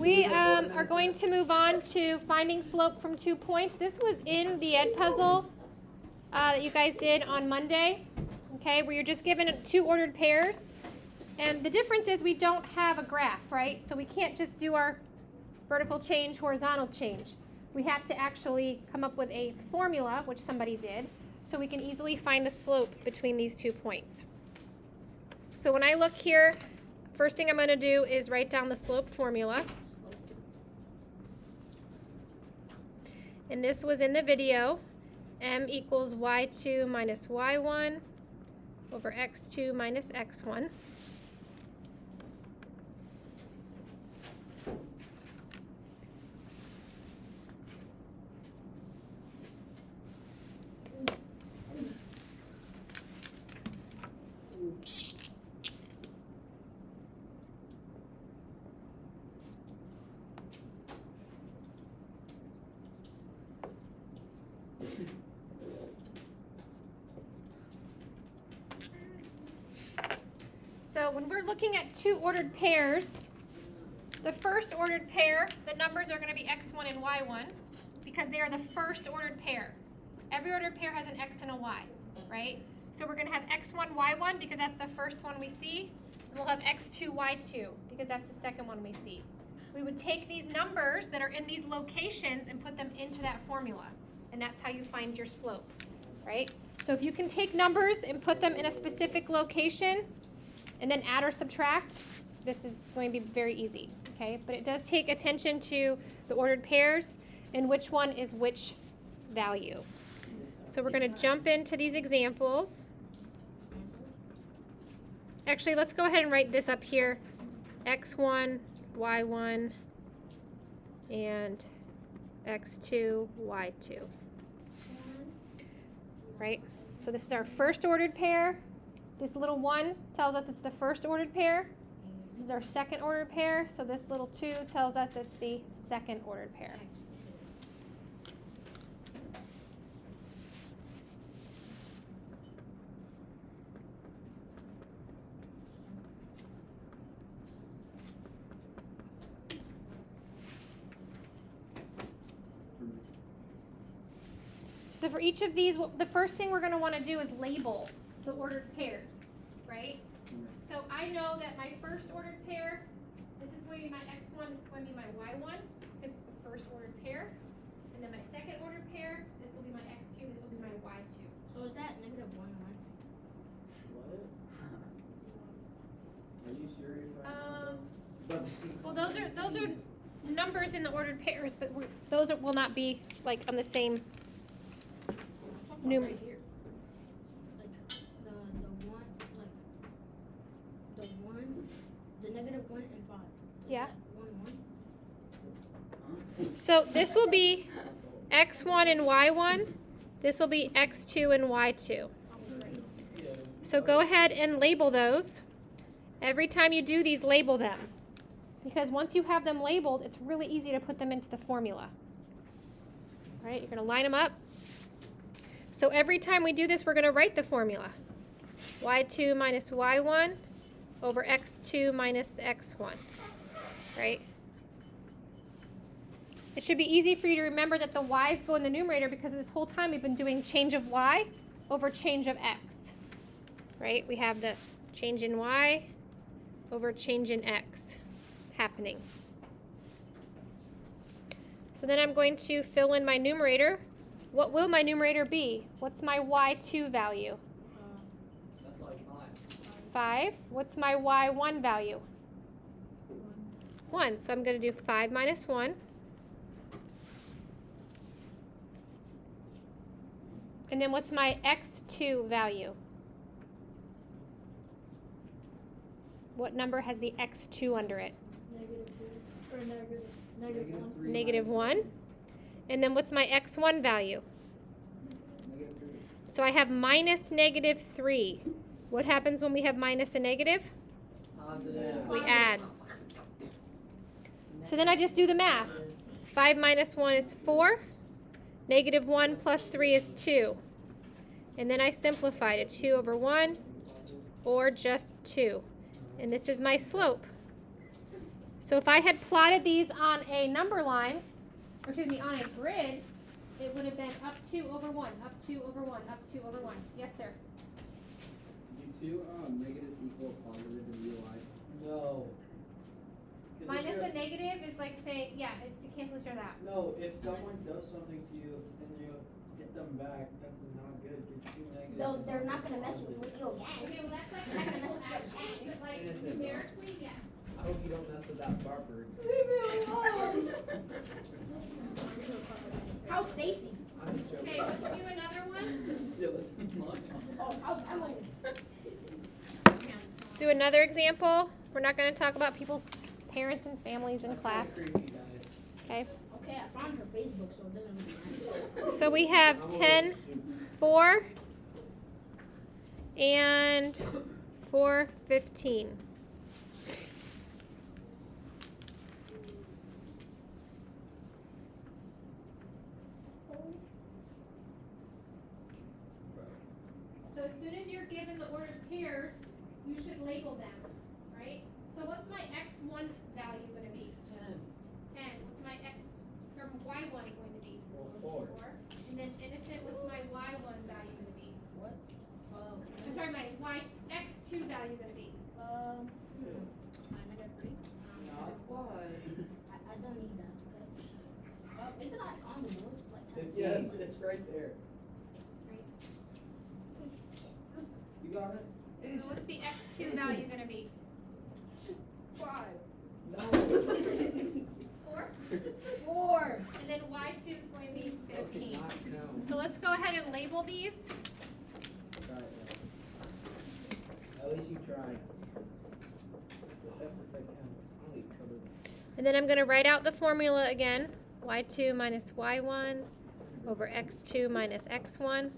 We are going to move on to finding slope from 2 points. This was in the Ed puzzle that you guys did on Monday, okay, where you're just given 2 ordered pairs. And the difference is we don't have a graph, right? So we can't just do our vertical change, horizontal change. We have to actually come up with a formula, which somebody did, so we can easily find the slope between these 2 points. So when I look here, first thing I'm going to do is write down the slope formula. And this was in the video. M equals y2 minus y1 over x2 minus x1. So when we're looking at 2 ordered pairs, the first ordered pair, the numbers are going to be x1 and y1 because they are the first ordered pair. Every ordered pair has an x and a y, right? So we're going to have x1, y1 because that's the first one we see. And we'll have x2, y2 because that's the second one we see. We would take these numbers that are in these locations and put them into that formula. And that's how you find your slope, right? So if you can take numbers and put them in a specific location and then add or subtract, this is going to be very easy, okay? But it does take attention to the ordered pairs and which one is which value. So we're going to jump into these examples. Actually, let's go ahead and write this up here. x1, y1, and x2, y2. Right? So this is our first ordered pair. This little 1 tells us it's the first ordered pair. This is our second ordered pair. So this little 2 tells us it's the second ordered pair. So for each of these, the first thing we're going to want to do is label the ordered pairs, right? So I know that my first ordered pair, this is going to be my x1, this is going to be my y1, because it's the first ordered pair. And then my second ordered pair, this will be my x2, this will be my y2. So is that negative 1, 1? What? Are you serious right now? Well, those are numbers in the ordered pairs, but those will not be like on the same numerator. Right here. Like the 1, like the 1, the negative 1 and 5. Like Yeah. 1, 1. So this will be x1 and y1. This will be x2 and y2. So go ahead and label those. Every time you do these, label them. Because once you have them labeled, it's really easy to put them into the formula. All right, you're going to line them up. So every time we do this, we're going to write the formula. y2 minus y1 over x2 minus x1. Right? It should be easy for you to remember that the y's go in the numerator because this whole time we've been doing change of y over change of x. Right? We have the change in y over change in x happening. So then I'm going to fill in my numerator. What will my numerator be? What's my y2 value? That's like 5. What's my y1 value? 1. So I'm going to do 5 minus 1. And then what's my x2 value? What number has the x2 under it? Negative 1. And then what's my x1 value? -3. So I have minus negative 3. What happens when we have minus a negative? Positive. We add. So then I just do the math. 5 minus 1 is 4. Negative 1 plus 3 is 2. And then I simplify to 2 over 1 or just 2. And this is my slope. So if I had plotted these on a number line, or excuse me, on a grid, it would have been up 2 over 1, up 2 over 1, up 2 over 1. Yes, sir. Do two negatives equal positive in real life? No. 'Cause if Minus you're- a negative is like saying, yeah, it cancels each other out. No, if someone does something to you and you get them back, that's not good. 'Cause two negatives They're is not gonna mess with you again. Okay, well that's like They're not gonna actual mess with you actions, again. but like Innocent, though. numerically, yes. I hope you don't mess with that barber. How's Stacy? I'm just joking. Okay, let's do another one. Yeah, let's move on. Oh, how's Emily? Let's do another example. We're not going to talk about people's parents and families in That's class. kinda creepy, guys. Okay. Okay, I found her Facebook, so it doesn't really matter. So we have 10, 4, and 4, 15. So as soon as you're given the ordered pairs, you should label them, right? So what's my x1 value going to be? 10. What's my x or y1 going to be? Four. And then innocent, what's my y1 value going to be? What? I'm sorry, my x2 value going to be? Negative 3. Not quite. I don't need that, okay? Isn't that on the board? Like 10? Yes, it's right there. You got it? So what's the x2 value going to be? 5. No. 4? 4. And then y2 is going to be 15. Not count. So let's go ahead and label these. Try it, though. At least you tried. It's the effort that counts. I'll leave trouble. And then I'm going to write out the formula again. y2 minus y1 over x2 minus x1.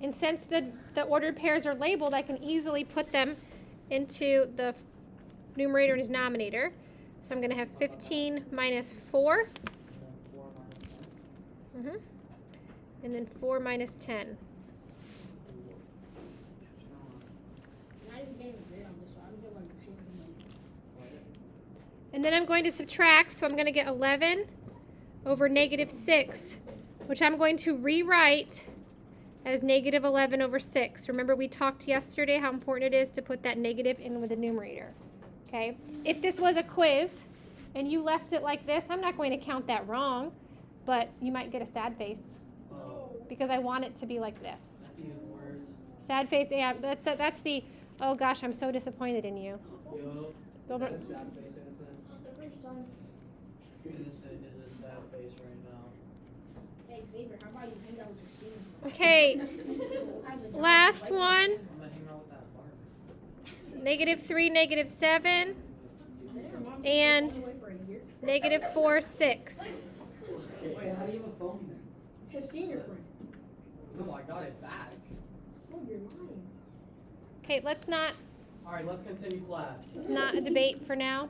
And since the ordered pairs are labeled, I can easily put them into the numerator and denominator. So I'm going to have 15 minus 4. And then 4 minus 10. And then 4 minus 10. Not even getting a grade on this, so I don't get why you're shaking me. And then I'm going to subtract, so I'm going to get 11 over negative 6, which I'm going to rewrite as negative 11 over 6. Remember we talked yesterday how important it is to put that negative in with the numerator. Okay? If this was a quiz and you left it like this, I'm not going to count that wrong, but you might get a sad face Oh, because I want it to be like this. that's even worse. Sad face, yeah, that's the, oh gosh, I'm so disappointed in you. Yup. Don't- Is that a sad face, Innocent? The first time. Innocent is a sad face right now. Hey, Xavier, how about you hang out with your senior? Okay, last one. I'm gonna hang out with that barber. Negative 3, negative 7, and negative 4, 6. Wait, how do you have a phone then? His senior friend. No, I got it back. Oh, you're lying. Okay, let's not, Alright, let's continue class. it's not a debate for now.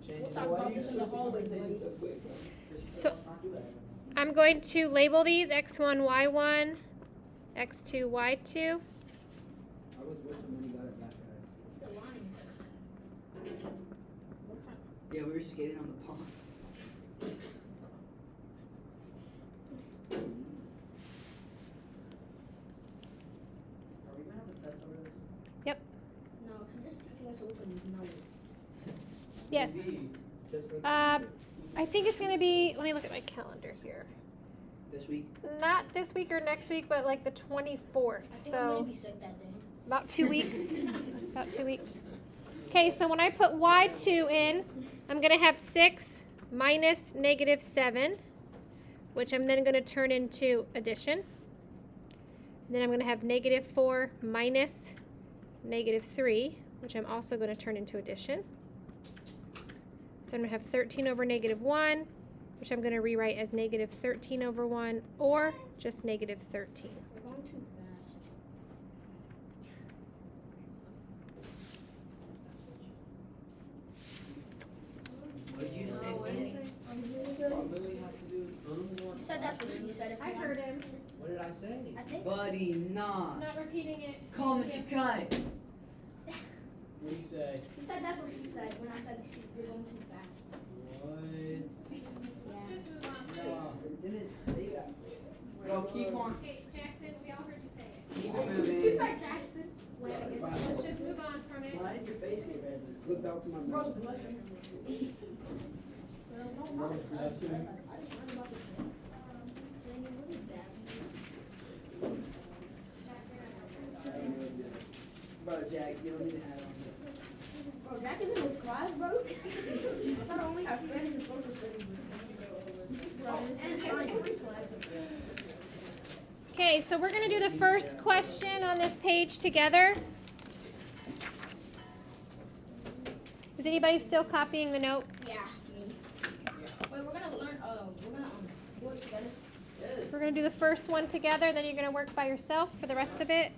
We'll talk about this in the hallways, buddy. So- I'm going to label these x1, y1, x2, y2. I was with him when he got it back, guys. You're lying. What's that? Yeah, we were skating on the pond. Are we gonna have a test over this? Yep. No, she's just teaching us so we can know it. Yes. Maybe. Just for I think it's going to be, let me look at my calendar here. this week. Not this week or next week, but like the 24th. I think I'm So gonna be sick that day. about 2 weeks. About 2 weeks. Okay, so when I put y2 in, I'm going to have 6 minus negative 7, which I'm then going to turn into addition. Then I'm going to have negative 4 minus negative 3, which I'm also going to turn into addition. So I'm going to have 13 over negative 1, which I'm going to rewrite as negative 13 over 1, or just negative 13. We're going too fast. What did you say, Fanny? What Lily have to do? He said that's what she said. If you want. him. What did did I say? I think. Buddy, nah. I'm not repeating it. Call Mr. Kite. What do you say? He said that's what she said when I said you're going too fast. What? Let's just move on. No, it didn't say that. Bro, keep on. Okay, Jackson, we all heard you say it. Keep He moving. said Jackson. Wait, Let's just move on from it. Why did your face get red? It Slipped out from my Bro's mouth. blushing. Bro's blushing. Bro, Jack, you don't need to add on this. Bro, Jack is in his class, bro. I thought I only have Spanish and social studies. And science. Okay, so we're going to do the first question on this page together. Is anybody still copying the notes? Yeah, me. Wait, we're gonna learn. Do it together. We're going to do the first one together, then you're going to work by yourself for the rest of it.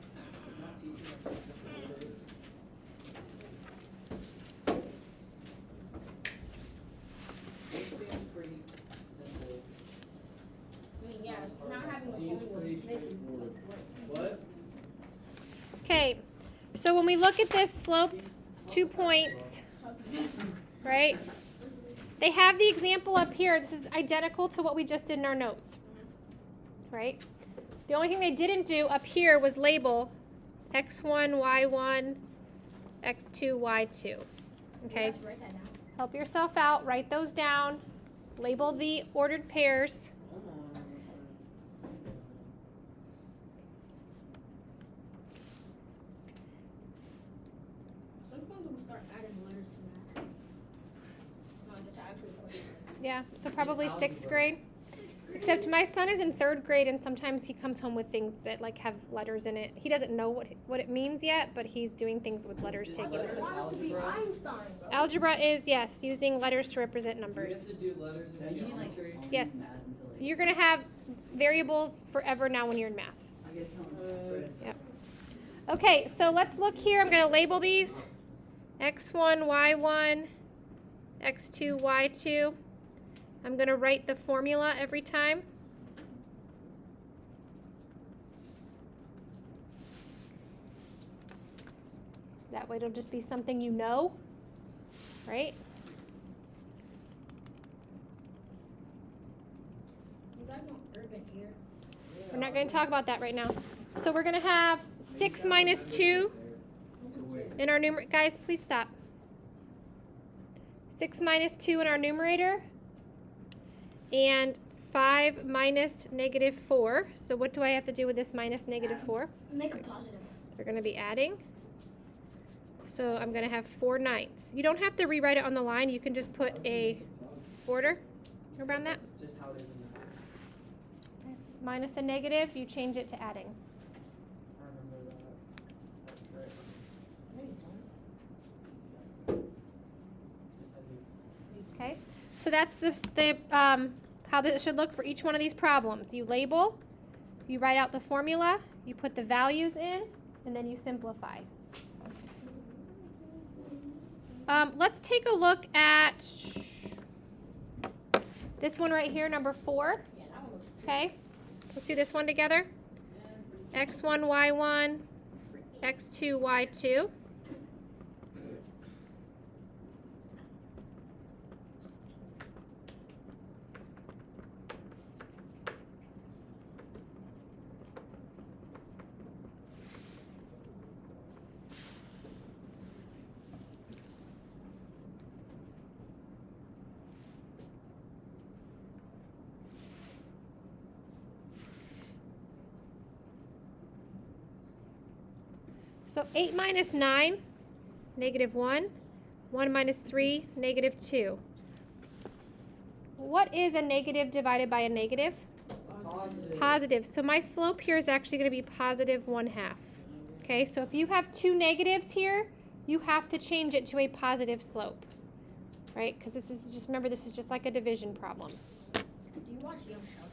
It seems pretty simple. I mean, yeah, not having a Seems phone pretty would make it straightforward. work. What? Okay, so when we look at this slope, 2 points, right? They have the example up here. This is identical to what we just did in our notes, right? The only thing they didn't do up here was label x1, y1, x2, y2. Okay, Let's write that down. help yourself out. Write those down. Label the ordered pairs. Since when do we start adding letters to math? No, that's actually a question. Yeah, so probably sixth grade. Except my son is in third grade, and sometimes he comes home with things that like have letters in it. He doesn't know what it means yet, but he's doing things with letters taken. Letters? He wants to be Algebra? Einstein, bro. Algebra is, yes, using letters to represent You numbers. have to do letters Yeah, in you need like geometry. Yes. math until, like, You're gonna have variables forever now when you're in math. I get home. Yep. Okay, so let's look here. I'm gonna label these x1, y1, x2, y2. I'm gonna write the formula every time. That way it'll just be something you know, right? You guys know urban here. We're not going to talk about that right now. So we're going to have 6 minus 2 in our numerator. Guys, please stop. 6 minus 2 in our numerator. And 5 minus negative 4. So what do I have to do with this minus negative 4? Make a positive. We're going to be adding. So I'm going to have 4 ninths. You don't have to rewrite it on the line. You can just put a border around that. That's just how it is in math. Minus a negative, you change it to adding. I remember that. That's right. Yes, I do. Okay, so that's the how this should look for each one of these problems. You label, you write out the formula, you put the values in, and then you simplify. Let's take a look at this one right here, number 4. Yeah, that one looks Okay, let's do this one together. x1, y1, x2, y2. So 8 minus 9, negative 1. 1 minus 3, negative 2. What is a negative divided by a negative? Positive. Positive. So my slope here is actually going to be positive 1/2. Okay, so if you have 2 negatives here, you have to change it to a positive slope. Right? Because this is just, remember, this is just like a division problem. Do you watch Young Sheldon?